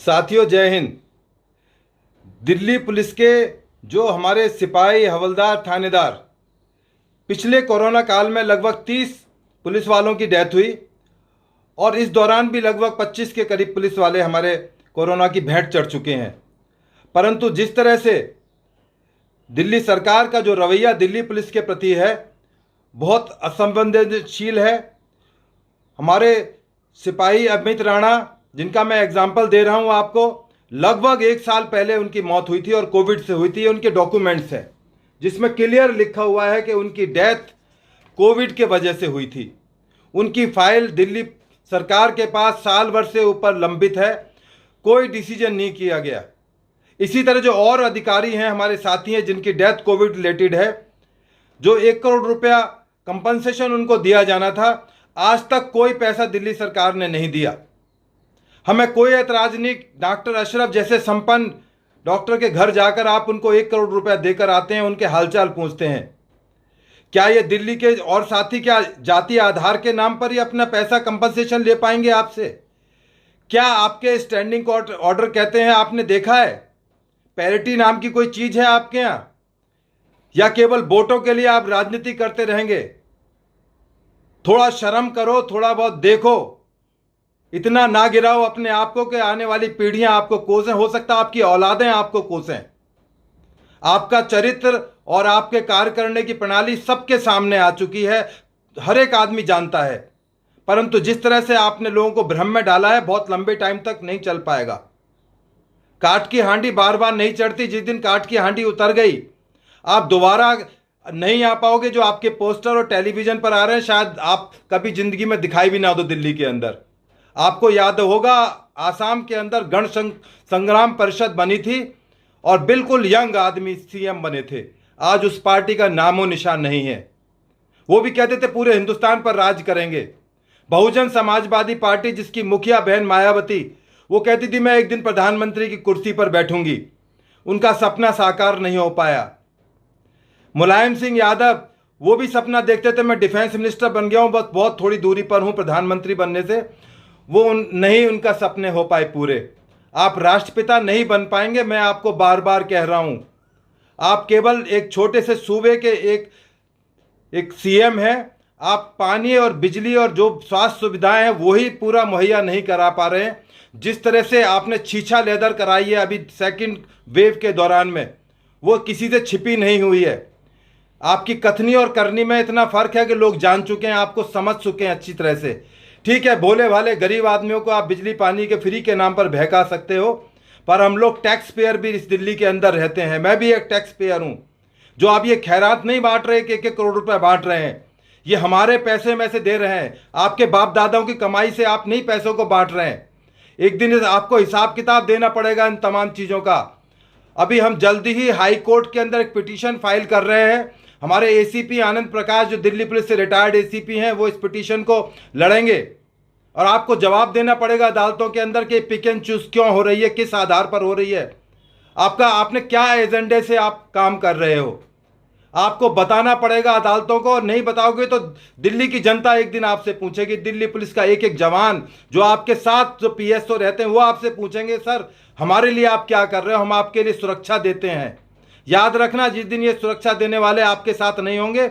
साथियों, जय हिंद। दिल्ली पुलिस के जो हमारे सिपाही, हवलदार, थानेदार, पिछले कोरोना काल में लगभग 30 पुलिस वालों की डेथ हुई और इस दौरान भी लगभग 25 के करीब पुलिस वाले हमारे कोरोना की भेंट चढ़ चुके हैं। परंतु जिस तरह से दिल्ली सरकार का जो रवैया दिल्ली पुलिस के प्रति है, बहुत असंवेदनशील है। हमारे सिपाही अमित राणा, जिनका मैं एग्जाम्पल दे रहा हूं आपको, लगभग 1 साल पहले उनकी मौत हुई थी और कोविड से हुई थी। उनके डॉक्यूमेंट्स हैं जिसमें क्लियर लिखा हुआ है कि उनकी डेथ कोविड के वजह से हुई थी। उनकी फाइल दिल्ली सरकार के पास साल भर से ऊपर लंबित है, कोई डिसीजन नहीं किया गया। इसी तरह जो और अधिकारी हैं, हमारे साथी हैं, जिनकी डेथ कोविड रिलेटेड है, जो 1 करोड़ रुपया कंपनसेशन उनको दिया जाना था, आज तक कोई पैसा दिल्ली सरकार ने नहीं दिया। हमें कोई एतराज नहीं। डॉक्टर अशरफ जैसे संपन्न डॉक्टर के घर जाकर आप उनको 1 करोड़ रुपया देकर आते हैं, उनके हालचाल पूछते हैं। क्या ये दिल्ली के और साथी क्या जाति आधार के नाम पर ही अपना पैसा कंपनसेशन ले पाएंगे आपसे? क्या आपके स्टैंडिंग ऑर्डर कहते हैं, आपने देखा है? पैरिटी नाम की कोई चीज है आपके यहां, या केवल वोटों के लिए आप राजनीति करते रहेंगे? थोड़ा शर्म करो, थोड़ा बहुत देखो। इतना ना गिराओ अपने आप को कि आने वाली पीढ़ियां आपको कोसें, हो सकता है आपकी औलादें आपको कोसें। आपका चरित्र और आपके कार्य करने की प्रणाली सबके सामने आ चुकी है, हर एक आदमी जानता है। परंतु जिस तरह से आपने लोगों को भ्रम में डाला है, बहुत लंबे टाइम तक नहीं चल पाएगा। काठ की हांडी बार बार नहीं चढ़ती। जिस दिन काठ की हांडी उतर गई, आप दोबारा नहीं आ पाओगे। जो आपके पोस्टर और टेलीविजन पर आ रहे हैं, शायद आप कभी जिंदगी में दिखाई भी ना दो दिल्ली के अंदर। आपको याद होगा, आसाम के अंदर गण संग्राम परिषद बनी थी और बिल्कुल यंग आदमी सीएम बने थे। आज उस पार्टी का नामो निशान नहीं है। वो भी कहते थे पूरे हिंदुस्तान पर राज करेंगे। बहुजन समाजवादी पार्टी, जिसकी मुखिया बहन मायावती, वो कहती थी मैं एक दिन प्रधानमंत्री की कुर्सी पर बैठूंगी। उनका सपना साकार नहीं हो पाया। मुलायम सिंह यादव, वो भी सपना देखते थे मैं डिफेंस मिनिस्टर बन गया हूं, बस बहुत थोड़ी दूरी पर हूं प्रधानमंत्री बनने से। वो नहीं, उनका सपने हो पाए पूरे। आप राष्ट्रपिता नहीं बन पाएंगे, मैं आपको बार बार कह रहा हूं। आप केवल एक छोटे से सूबे के एक सीएम हैं। आप पानी और बिजली और जो स्वास्थ्य सुविधाएं हैं वही पूरा मुहैया नहीं करा पा रहे हैं। जिस तरह से आपने छीछा लेदर कराई है अभी सेकंड वेव के दौरान में, वो किसी से छिपी नहीं हुई है। आपकी कथनी और करनी में इतना फर्क है कि लोग जान चुके हैं, आपको समझ चुके हैं अच्छी तरह से। ठीक है, भोले भाले गरीब आदमियों को आप बिजली पानी के फ्री के नाम पर बहका सकते हो, पर हम लोग टैक्स पेयर भी इस दिल्ली के अंदर रहते हैं। मैं भी एक टैक्स पेयर हूं। जो आप ये खैरात नहीं बांट रहे कि 1-1 करोड़ रुपए बांट रहे हैं, ये हमारे पैसे में से दे रहे हैं। आपके बाप दादाओं की कमाई से आप नहीं पैसों को बांट रहे हैं। एक दिन आपको हिसाब किताब देना पड़ेगा इन तमाम चीज़ों का। अभी हम जल्दी ही हाई कोर्ट के अंदर एक पिटीशन फाइल कर रहे हैं। हमारे एसीपी आनंद प्रकाश, जो दिल्ली पुलिस से रिटायर्ड एसीपी हैं, वो इस पिटीशन को लड़ेंगे और आपको जवाब देना पड़ेगा अदालतों के अंदर कि पिक एंड चूज क्यों हो रही है, किस आधार पर हो रही है, आपने क्या एजेंडे से आप काम कर रहे हो। आपको बताना पड़ेगा अदालतों को, और नहीं बताओगे तो दिल्ली की जनता एक दिन आपसे पूछेगी। दिल्ली पुलिस का एक एक जवान, जो आपके साथ जो पीएसओ रहते हैं, वो आपसे पूछेंगे सर हमारे लिए आप क्या कर रहे हो, हम आपके लिए सुरक्षा देते हैं। याद रखना, जिस दिन ये सुरक्षा देने वाले आपके साथ नहीं होंगे,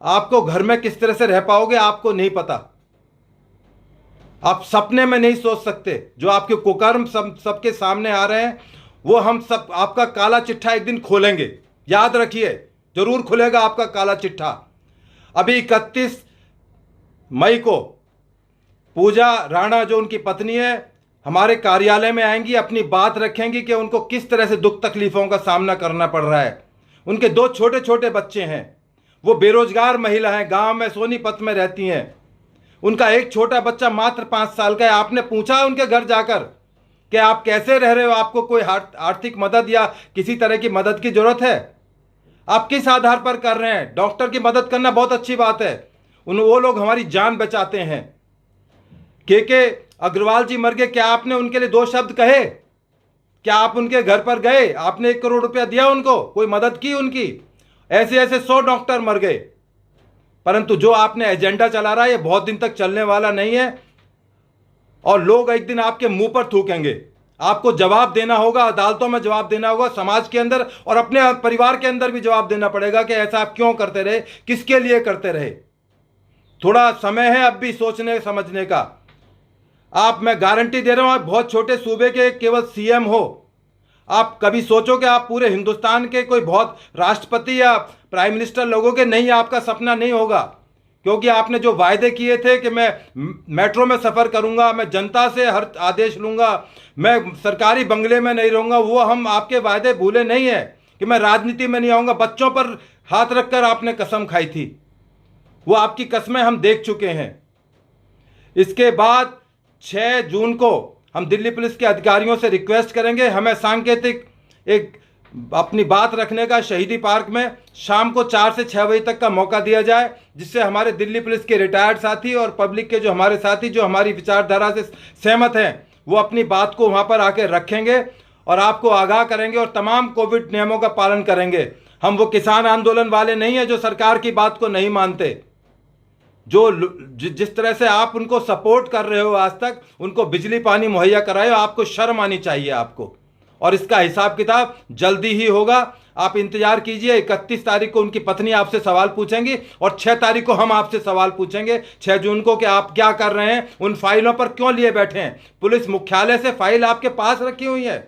आपको घर में किस तरह से रह पाओगे आपको नहीं पता। आप सपने में नहीं सोच सकते। जो आपके कुकर्म सबके सामने आ रहे हैं, वो हम सब आपका काला चिट्ठा एक दिन खोलेंगे। याद रखिए, जरूर खुलेगा आपका काला चिट्ठा। अभी 31 मई को पूजा राणा, जो उनकी पत्नी है, हमारे कार्यालय में आएंगी, अपनी बात रखेंगी कि उनको किस तरह से दुख तकलीफों का सामना करना पड़ रहा है। उनके 2 छोटे छोटे बच्चे हैं, वो बेरोजगार महिला हैं, गांव में सोनीपत में रहती हैं। उनका एक छोटा बच्चा मात्र 5 साल का है। आपने पूछा उनके घर जाकर कि आप कैसे रह रहे हो, आपको कोई आर्थिक मदद या किसी तरह की मदद की जरूरत है? आप किस आधार पर कर रहे हैं? डॉक्टर की मदद करना बहुत अच्छी बात है, वो लोग हमारी जान बचाते हैं। के अग्रवाल जी मर गए, क्या आपने उनके लिए 2 शब्द कहे? क्या आप उनके घर पर गए? आपने 1 करोड़ रुपया दिया उनको? कोई मदद की उनकी? ऐसे ऐसे 100 डॉक्टर मर गए। परंतु जो आपने एजेंडा चला रहा है, ये बहुत दिन तक चलने वाला नहीं है और लोग एक दिन आपके मुंह पर थूकेंगे। आपको जवाब देना होगा, अदालतों में जवाब देना होगा, समाज के अंदर और अपने परिवार के अंदर भी जवाब देना पड़ेगा कि ऐसा आप क्यों करते रहे, किसके लिए करते रहे। थोड़ा समय है अब भी सोचने समझने का। मैं गारंटी दे रहा हूं, आप बहुत छोटे सूबे के केवल सीएम हो, आप कभी सोचो कि आप पूरे हिंदुस्तान के कोई बहुत राष्ट्रपति या प्राइम मिनिस्टर लोगों के, नहीं, आपका सपना नहीं होगा। क्योंकि आपने जो वायदे किए थे कि मैं मेट्रो में सफ़र करूंगा, मैं जनता से हर आदेश लूंगा, मैं सरकारी बंगले में नहीं रहूंगा, वो हम आपके वायदे भूले नहीं है। कि मैं राजनीति में नहीं आऊंगा, बच्चों पर हाथ रखकर आपने कसम खाई थी, वो आपकी कस्में हम देख चुके हैं। इसके बाद 6 जून को हम दिल्ली पुलिस के अधिकारियों से रिक्वेस्ट करेंगे, हमें सांकेतिक एक अपनी बात रखने का शहीदी पार्क में शाम को 4 से 6 बजे तक का मौका दिया जाए, जिससे हमारे दिल्ली पुलिस के रिटायर्ड साथी और पब्लिक के जो हमारे साथी जो हमारी विचारधारा से सहमत हैं, वो अपनी बात को वहाँ पर आके रखेंगे और आपको आगाह करेंगे और तमाम कोविड नियमों का पालन करेंगे। हम वो किसान आंदोलन वाले नहीं हैं जो सरकार की बात को नहीं मानते। जो जिस तरह से आप उनको सपोर्ट कर रहे हो आज तक, उनको बिजली पानी मुहैया कराए, आपको शर्म आनी चाहिए आपको। और इसका हिसाब किताब जल्दी ही होगा, आप इंतजार कीजिए। 31 तारीख को उनकी पत्नी आपसे सवाल पूछेंगी और 6 तारीख को हम आपसे सवाल पूछेंगे, 6 जून को, कि आप क्या कर रहे हैं, उन फाइलों पर क्यों लिए बैठे हैं। पुलिस मुख्यालय से फाइल आपके पास रखी हुई है,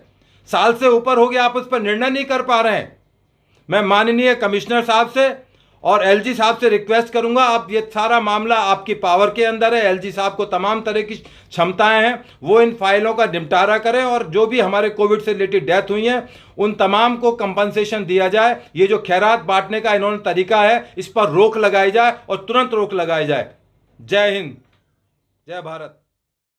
साल से ऊपर हो गया, आप उस पर निर्णय नहीं कर पा रहे हैं। मैं माननीय कमिश्नर साहब से और एलजी साहब से रिक्वेस्ट करूंगा, आप ये सारा मामला आपकी पावर के अंदर है, एलजी साहब को तमाम तरह की क्षमताएं हैं, वो इन फाइलों का निपटारा करें और जो भी हमारे कोविड से रिलेटेड डेथ हुई हैं उन तमाम को कंपनसेशन दिया जाए। ये जो खैरात बांटने का इन्होंने तरीका है, इस पर रोक लगाई जाए और तुरंत रोक लगाई जाए। जय हिंद, जय भारत।